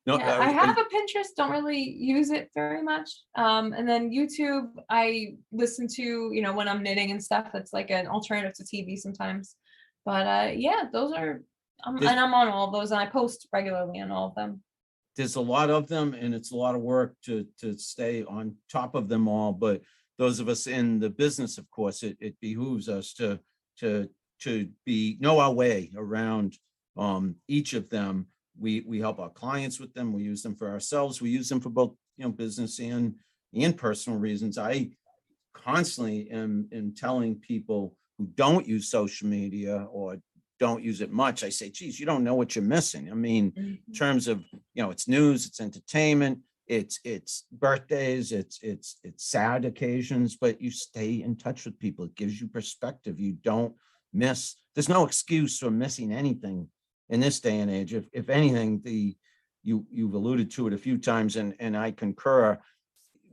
have a Pinterest, don't really use it very much. And then YouTube, I listen to, when I'm knitting and stuff. It's like an alternative to TV sometimes. But those are, and I'm on all of those, and I post regularly on all of them. There's a lot of them, and it's a lot of work to stay on top of them all. But those of us in the business, of course, it behooves us to know our way around each of them. We help our clients with them. We use them for ourselves. We use them for both business and personal reasons. I constantly am telling people who don't use social media or don't use it much, I say, geez, you don't know what you're missing. I mean, in terms of, it's news, it's entertainment, it's birthdays, it's sad occasions, but you stay in touch with people. It gives you perspective. You don't miss. There's no excuse for missing anything in this day and age. If anything, you've alluded to it a few times, and I concur.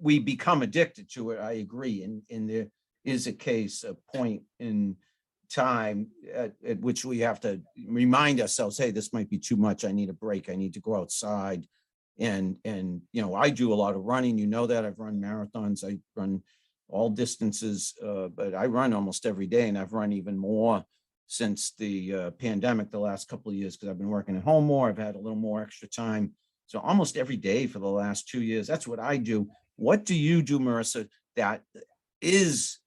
We become addicted to it. I agree, and there is a point in time at which we have to remind ourselves, hey, this might be too much. I need a break. I need to go outside. And I do a lot of running. That I've run marathons. I run all distances, but I run almost every day, and I've run even more since the pandemic the last couple of years, because I've been working at home more. I've had a little more extra time. So almost every day for the last 2 years, that's what I do. What do you do, Morissa, that is,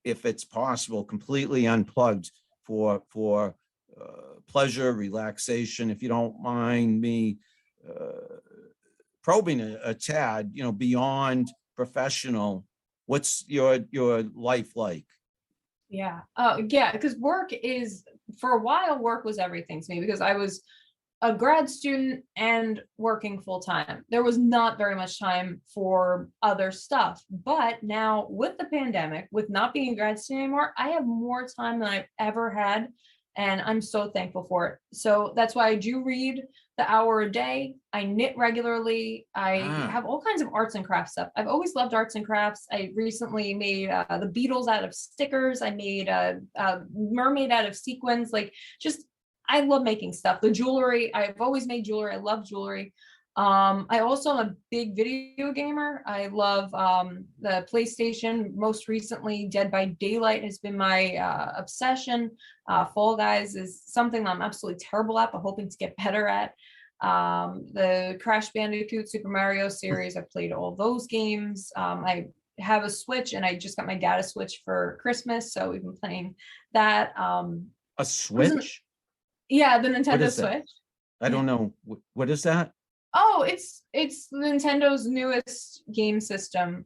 if it's possible, completely unplugged for pleasure, relaxation? If you don't mind me probing a tad, beyond professional, what's your life like? Yeah, because for a while, work was everything to me, because I was a grad student and working full time. There was not very much time for other stuff. But now with the pandemic, with not being a grad student anymore, I have more time than I've ever had. And I'm so thankful for it. So that's why I do read the hour a day. I knit regularly. I have all kinds of arts and crafts stuff. I've always loved arts and crafts. I recently made the Beatles out of stickers. I made a mermaid out of sequins. I love making stuff. The jewelry, I've always made jewelry. I love jewelry. I also am a big video gamer. I love the PlayStation. Most recently, Dead by Daylight has been my obsession. Fall Guys is something that I'm absolutely terrible at, but hoping to get better at. The Crash Bandicoot, Super Mario series, I've played all those games. I have a Switch, and I just got my dad a Switch for Christmas, so we've been playing that. A Switch? Yeah, the Nintendo Switch. I don't know. What is that? Oh, it's Nintendo's newest game system.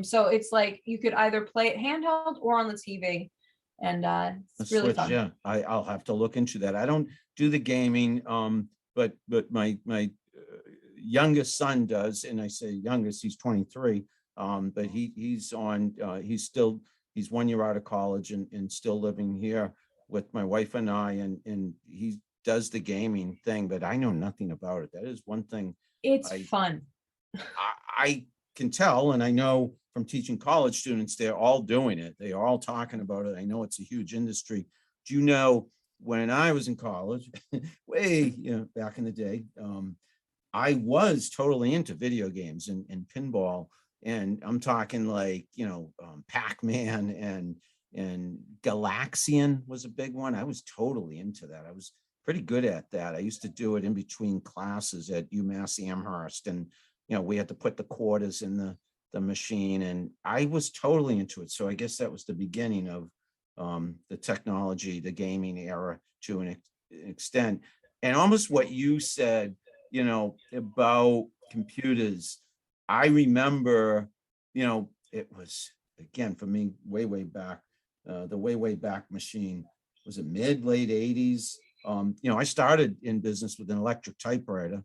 So it's like you could either play it handheld or on the TV, and it's really fun. Yeah, I'll have to look into that. I don't do the gaming, but my youngest son does, and I say youngest, he's 23. But he's 1 year out of college and still living here with my wife and I, and he does the gaming thing, but I know nothing about it. That is one thing. It's fun. I can tell, and I know from teaching college students, they're all doing it. They are all talking about it. I know it's a huge industry. Do you know, when I was in college, way back in the day, I was totally into video games and pinball, and I'm talking like Pac-Man and Galaxian was a big one. I was totally into that. I was pretty good at that. I used to do it in between classes at UMass Amherst, and we had to put the quarters in the machine, and I was totally into it. So I guess that was the beginning of the technology, the gaming era to an extent. And almost what you said, about computers, I remember, it was, again, for me, way back, the way back machine was it late 80s? I started in business with an electric typewriter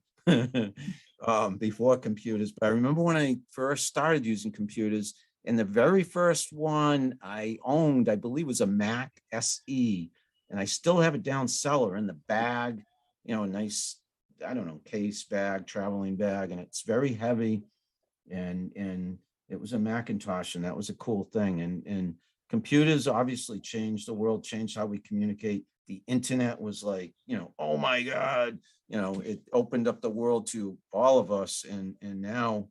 before computers. But I remember when I first started using computers, and the very first one I owned, I believe, was a Mac SE. And I still have it down cellar in the bag, nice, I don't know, case bag, traveling bag, and it's very heavy. And it was a Macintosh, and that was a cool thing. And computers obviously changed the world, changed how we communicate. The internet was like, oh my God, it opened up the world to all of us. And now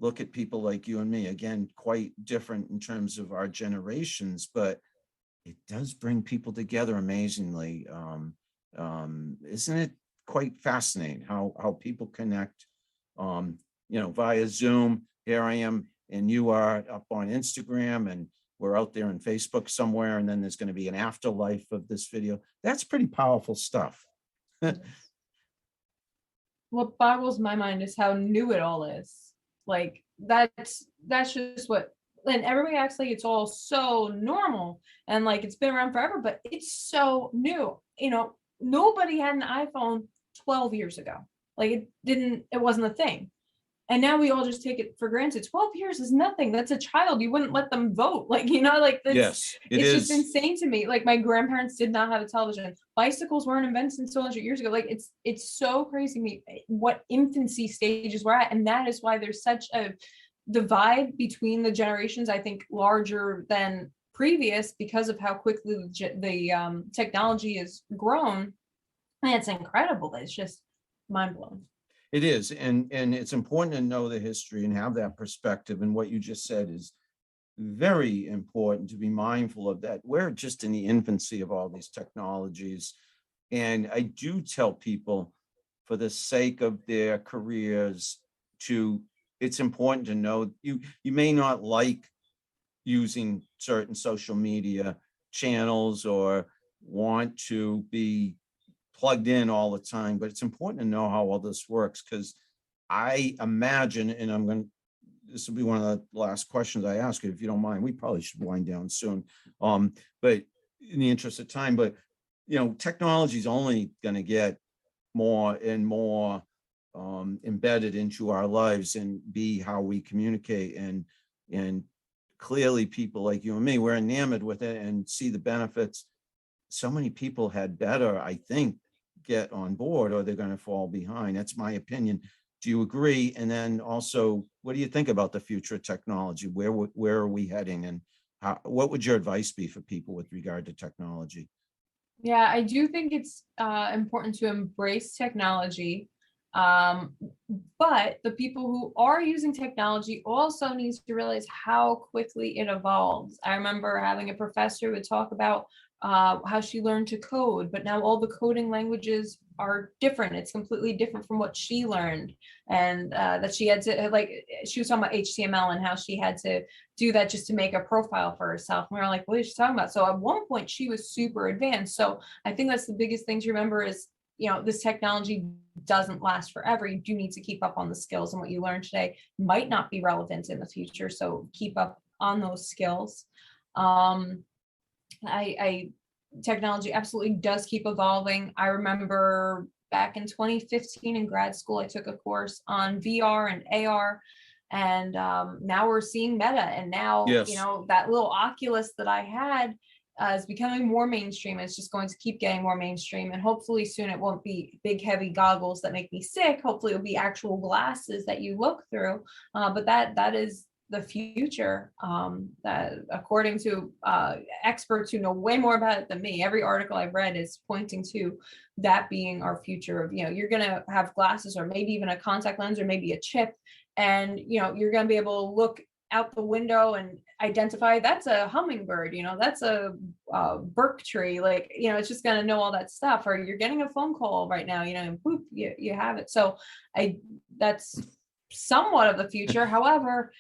look at people like you and me, again, quite different in terms of our generations, but it does bring people together amazingly. Isn't it quite fascinating how people connect, via Zoom? Here I am, and you are up on Instagram, and we're out there on Facebook somewhere, and then there's going to be an afterlife of this video. That's pretty powerful stuff. What boggles my mind is how new it all is. Like that's just what, and everybody acts like it's all so normal and like it's been around forever, but it's so new. Nobody had an iPhone 12 years ago. Like it wasn't a thing. And now we all just take it for granted. 12 years is nothing. That's a child. You wouldn't let them vote. Yes, it's just insane to me. Like my grandparents did not have a television. Bicycles weren't invented until 100 years ago. Like it's so crazy to me what infancy stages we're at. And that is why there's such a divide between the generations, I think larger than previous because of how quickly the technology has grown. And it's incredible. It's just mind blowing. It is, and it's important to know the history and have that perspective. And what you just said is very important, to be mindful of that. We're just in the infancy of all these technologies. And I do tell people, for the sake of their careers, it's important to know you may not like using certain social media channels or want to be plugged in all the time, but it's important to know how all this works, because I imagine, and this will be one of the last questions I ask you, if you don't mind. We probably should wind down soon, but in the interest of time, but technology is only going to get more and more embedded into our lives and be how we communicate, and clearly people like you and me, we're enamored with it and see the benefits. So many people had better, I think, get on board, or they're going to fall behind. That's my opinion. Do you agree? And then also, what do you think about the future of technology? Where are we heading, and what would your advice be for people with regard to technology? Yeah, I do think it's important to embrace technology. But the people who are using technology also needs to realize how quickly it evolves. I remember having a professor who would talk about how she learned to code, but now all the coding languages are different. It's completely different from what she learned, and that she had to, like, she was talking about HTML and how she had to do that just to make a profile for herself. And we were like, what is she talking about? So at one point she was super advanced. So I think that's the biggest thing to remember is, this technology doesn't last forever. You do need to keep up on the skills, and what you learn today might not be relevant in the future. So keep up on those skills. Technology absolutely does keep evolving. I remember back in 2015 in grad school, I took a course on VR and AR, and now we're seeing Meta, and now, Yes. That little Oculus that I had is becoming more mainstream. It's just going to keep getting more mainstream, and hopefully soon it won't be big, heavy goggles that make me sick. Hopefully it'll be actual glasses that you look through. But that is the future, that according to experts who know way more about it than me. Every article I've read is pointing to that being our future of, you're going to have glasses, or maybe even a contact lens, or maybe a chip, and you're going to be able to look out the window and identify that's a hummingbird, that's a Burke tree, like, it's just going to know all that stuff. Or you're getting a phone call right now, and boop, you have it. So that's somewhat of the future. However,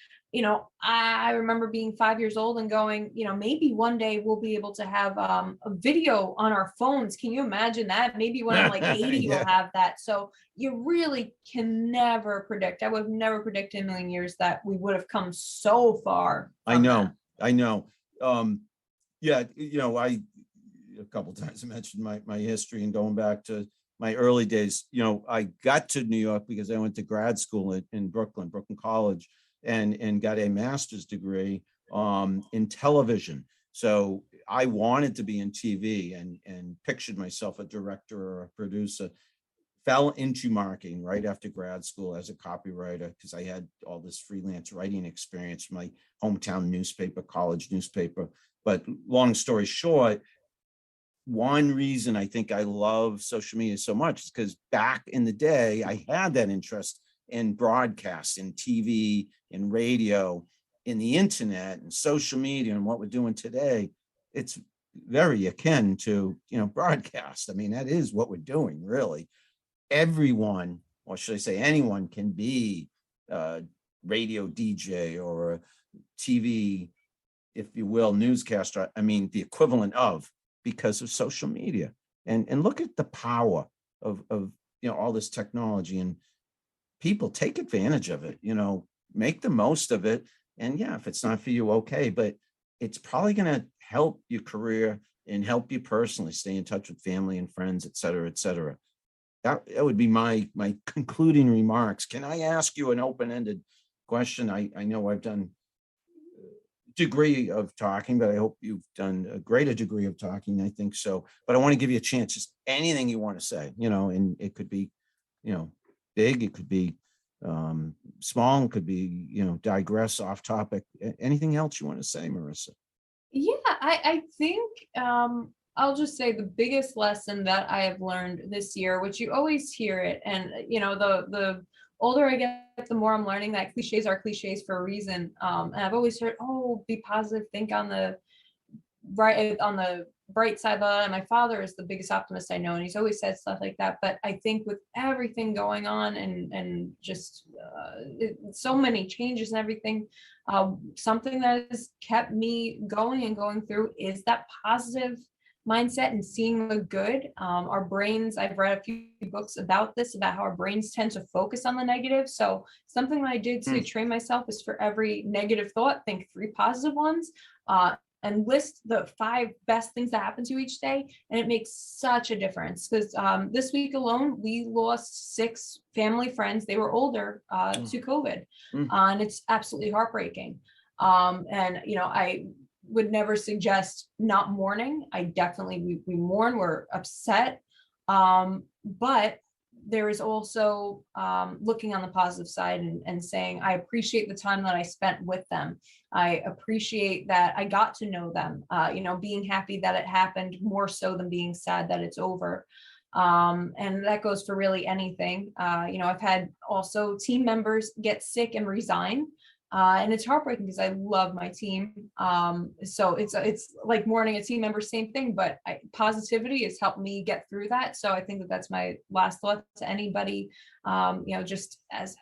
I remember being 5 years old and going, maybe one day we'll be able to have a video on our phones. Can you imagine that? Maybe when I'm like 80, Yeah. we'll have that. So you really can never predict. I would have never predicted in a million years that we would have come so far. I know. Yeah, a couple of times I mentioned my history and going back to my early days. I got to New York because I went to grad school in Brooklyn College, and got a master's degree in television. So I wanted to be in TV and pictured myself a director or a producer. Fell into marketing right after grad school as a copywriter because I had all this freelance writing experience from my hometown newspaper, college newspaper. But long story short, one reason I think I love social media so much is because back in the day, I had that interest in broadcast, in TV, in radio, in the internet, and social media, and what we're doing today. It's very akin to, broadcast. I mean, that is what we're doing, really. Everyone, or should I say anyone, can be a radio DJ or a TV, if you will, newscaster. I mean, the equivalent of, because of social media. And look at the power of all this technology, and people take advantage of it, make the most of it. And yeah, if it's not for you, okay, but it's probably going to help your career and help you personally stay in touch with family and friends, et cetera, et cetera. That would be my concluding remarks. Can I ask you an open-ended question? I know I've done degree of talking, but I hope you've done a greater degree of talking. I think so, but I want to give you a chance, just anything you want to say, and it could be, big, it could be small, it could be, digress off topic. Anything else you want to say, Morissa? Yeah, I think I'll just say the biggest lesson that I have learned this year, which you always hear it, and the older I get, the more I'm learning that cliches are cliches for a reason. And I've always heard, oh, be positive, think on the bright side. And my father is the biggest optimist I know, and he's always said stuff like that. But I think with everything going on and just so many changes and everything, something that has kept me going and going through is that positive mindset and seeing the good. Our brains, I've read a few books about this, about how our brains tend to focus on the negative. So something that I did to train myself is, for every negative thought, think 3 positive ones, and list the 5 best things that happen to you each day. And it makes such a difference, because this week alone, we lost 6 family friends. They were older to COVID, and it's absolutely heartbreaking. And I would never suggest not mourning. I definitely, we mourn, we're upset. But there is also looking on the positive side and saying, I appreciate the time that I spent with them. I appreciate that I got to know them, being happy that it happened more so than being sad that it's over. And that goes for really anything. I've had also team members get sick and resign. And it's heartbreaking because I love my team. So it's like mourning a team member, same thing, but positivity has helped me get through that. So I think that's my last thought to anybody, just as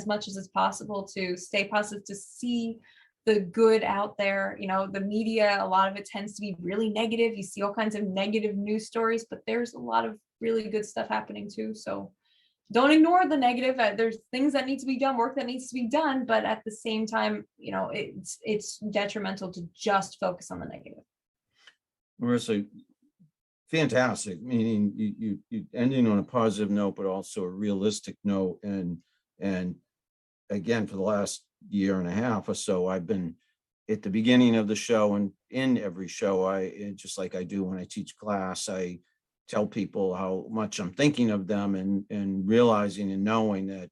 much as it's possible to stay positive, to see the good out there. The media, a lot of it tends to be really negative. You see all kinds of negative news stories, but there's a lot of really good stuff happening too. So don't ignore the negative. There's things that need to be done, work that needs to be done, but at the same time, it's detrimental to just focus on the negative. Morissa, fantastic. Meaning you ending on a positive note, but also a realistic note. And again, for the last year and a half or so, I've been at the beginning of the show, and in every show, just like I do when I teach class, I tell people how much I'm thinking of them, and realizing and knowing that,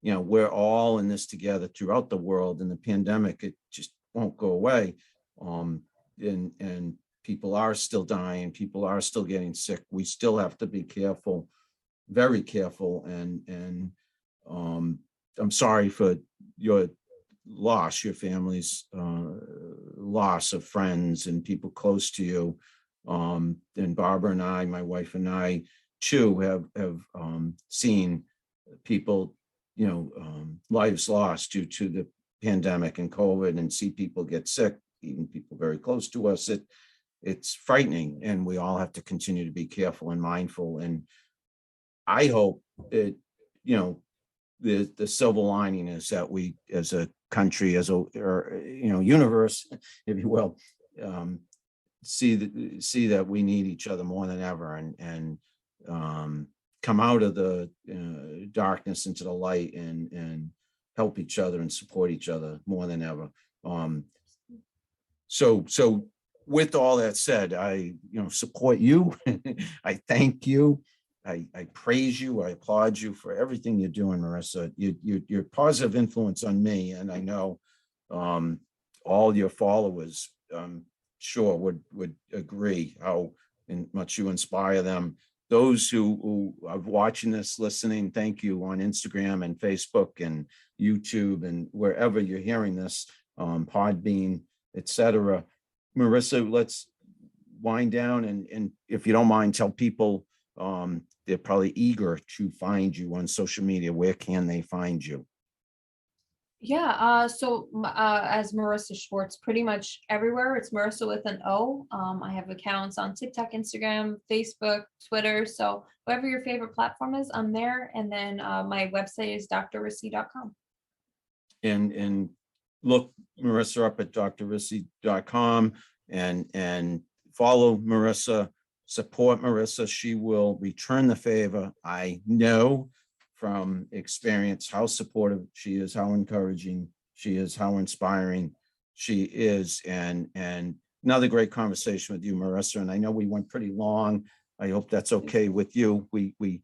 we're all in this together throughout the world, and the pandemic, it just won't go away. And people are still dying, people are still getting sick. We still have to be careful, very careful. And I'm sorry for your loss, your family's loss of friends and people close to you. And Barbara and I, my wife and I too, have seen people, lives lost due to the pandemic and COVID, and see people get sick, even people very close to us. It's frightening, and we all have to continue to be careful and mindful. And I hope that, the silver lining is that we, as a country, universe, if you will, see that we need each other more than ever, and come out of the darkness into the light, and help each other and support each other more than ever. So with all that said, I support you. I thank you. I praise you. I applaud you for everything you're doing, Morissa. You're positive influence on me, and I know all your followers, sure would agree how much you inspire them. Those who are watching this, listening, thank you on Instagram and Facebook and YouTube and wherever you're hearing this, Podbean, etc. Morissa, let's wind down, and if you don't mind, tell people they're probably eager to find you on social media. Where can they find you? Yeah, so as Morissa Schwartz, pretty much everywhere. It's Morissa with an O. I have accounts on TikTok, Instagram, Facebook, Twitter. So whatever your favorite platform is, I'm there. And then my website is drrissi.com. And look Morissa up at drrissi.com and follow Morissa, support Morissa. She will return the favor. I know from experience how supportive she is, how encouraging she is, how inspiring she is. And another great conversation with you, Morissa. And I know we went pretty long. I hope that's okay with you. We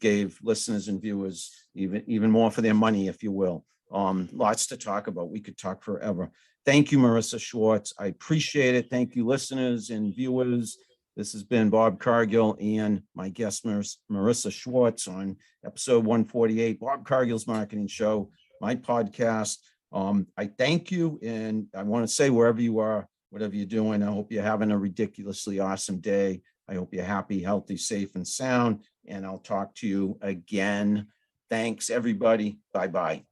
gave listeners and viewers even more for their money, if you will. Lots to talk about. We could talk forever. Thank you, Morissa Schwartz. I appreciate it. Thank you, listeners and viewers. This has been Bob Cargill and my guest, Morissa Schwartz, on episode 148, Bob Cargill's Marketing Show, my podcast. I thank you, and I want to say, wherever you are, whatever you're doing, I hope you're having a ridiculously awesome day. I hope you're happy, healthy, safe, and sound, and I'll talk to you again. Thanks, everybody. Bye-bye.